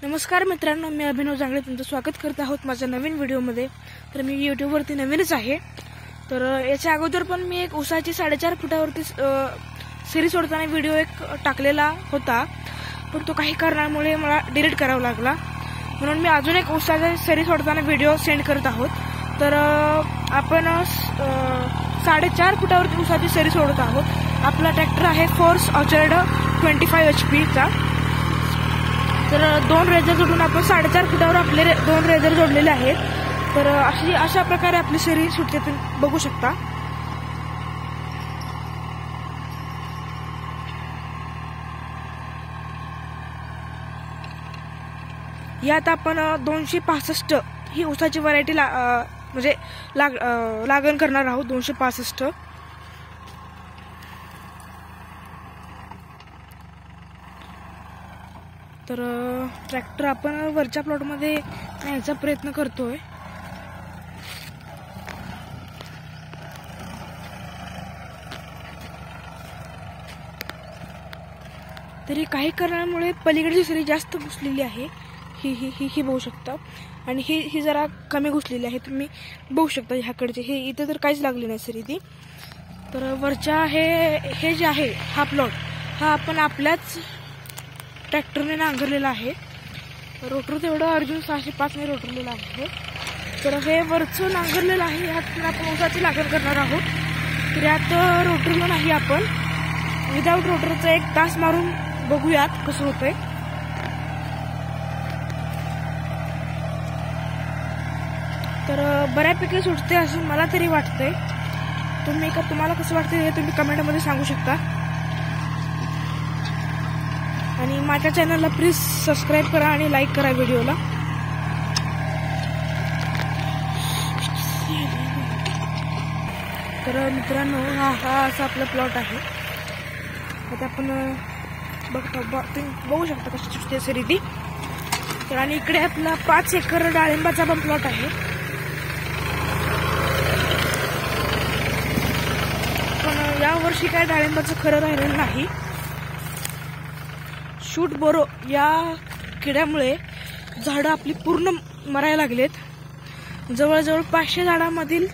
नमस्कार मित्रांनो, मी अभिनव जांगळे तुमचं स्वागत करत आहोत माझ्या नवीन व्हिडिओमध्ये। तर मी यूट्यूबवरती नवीनच आहे। तर याच्या अगोदर पण मी एक उसाची 4.5 फुटावरती सिरीज सोडताना व्हिडिओ एक टाकलेला होता, पण तो काही कारणामुळे मला डिलीट करावा लागला, म्हणून मी अजून एक उसाचा सिरीज सोडताना व्हिडिओ सेंड करत आहोत। तर आपण 4.5 फुटावरती उसाची सिरीज सोडत आहोत। आपला ट्रॅक्टर आहे फोर्स ऑर्चर्ड 25 HP चा। तर 2 रेजर जोडून आपण 4.5 फुटावर आपले 2 रेजर जोडलेले आहेत। तर अशा प्रकारे आपली सिरीज सुटते, तुम्ही बघू शकता। यात आपण 265 ही उसाची व्हरायटी म्हणजे लागण करणार आहोत। 265 तर ट्रॅक्टर आपण वरच्या प्लॉट मध्ये न्यायचा प्रयत्न करतोय। तरी काही कारणामुळे पलीकडची सरी जास्त घुसलेली आहे, ही बघू शकता, आणि ही जरा कमी घुसलेली आहे, तुम्ही बघू शकता। ह्याकडचे हे इथे तर काहीच लागली नाही सरी ती। तर वरच्या हे जे आहे हा प्लॉट, हा आपण आपल्याच ट्रॅक्टरने नांगरलेला आहे। रोटर तेवढं अर्जुन 605 ने रोटरलेला आहे। तर हे वरचं नांगरलेलं आहे, ह्यात आपण ऊसाची लागण करणार आहोत। तर यात रोटरला नाही, आपण विदाउट रोटरचं 1 तास मारून बघूयात कसं होतंय। तर बऱ्यापैकी सुटते असं मला तरी वाटतंय। तुम्हाला कसं वाटतंय हे तुम्ही कमेंटमध्ये सांगू शकता, आणि माझ्या चॅनलला प्लीज सबस्क्राइब करा आणि लाईक करा व्हिडिओला। तर मित्रांनो, हा असा आपला प्लॉट आहे। आता आपण तुम्ही बघू शकता कशी सुटते सरी ती। तर आणि इकडे आपला 5 एकर डाळिंबाचा पण प्लॉट आहे। पण यावर्षी काय डाळिंबाचं खरं राहिलेलं नाही। शूट बोरो या किड्यामुळे झाडं आपली पूर्ण मरायला लागलेत। जवळजवळ 500 झाडांमधील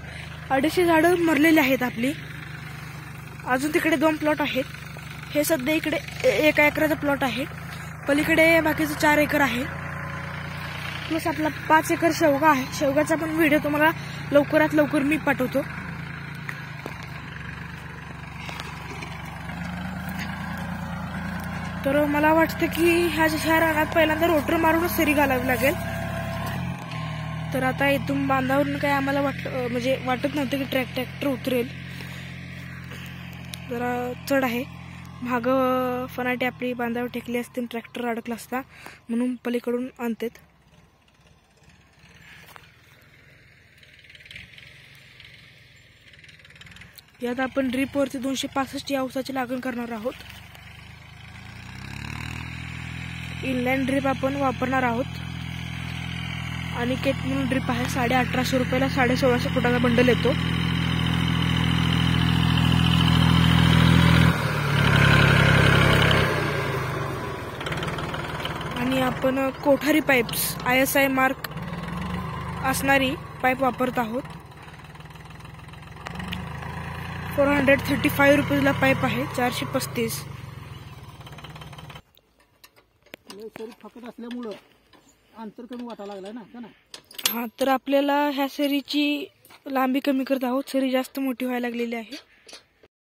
250 झाडं मरलेली आहेत आपली। अजून तिकडे 2 प्लॉट आहेत। हे सध्या इकडे 1 एकराचा प्लॉट आहे, पलीकडे बाकीचं 4 एकर आहे, प्लस आपला 5 एकर शेवगा आहे। शेवगाचा पण व्हिडिओ तुम्हाला लवकरात लवकर मी पाठवतो। तर मला वाटतं की ह्या रानात पहिल्यांदा रोटर मारूनच सरी घालावी लागेल। तर आता इथून बांधावरून काय आम्हाला वाटत नव्हतं की ट्रॅक्टर उतरेल, जरा चढ आहे। माग फनाटी आपली बांधावर टेकली असते, ट्रॅक्टर अडकला असता, म्हणून पलीकडून आणतात। यात आपण ड्रीपवरती 265 या ऊसाची लागण करणार आहोत। इनलाइन ड्रिप आपण वापरणार आहोत, आणि केट म्हणून ड्रिप आहे। 1850 रुपयाला 1650 फुटाचा बंडल येतो। आणि आपण कोठारी पाईप्स ISI मार्क असणारी पाईप वापरत आहोत। 435 रुपयाला पाईप आहे, 435। सरी फकट असल्यामुळं अंतर कमी वाटायला लागलाय ना। हा, तर आपल्याला ह्या सरीची लांबी कमी करत आहोत, सरी जास्त मोठी व्हायला लागलेली आहे।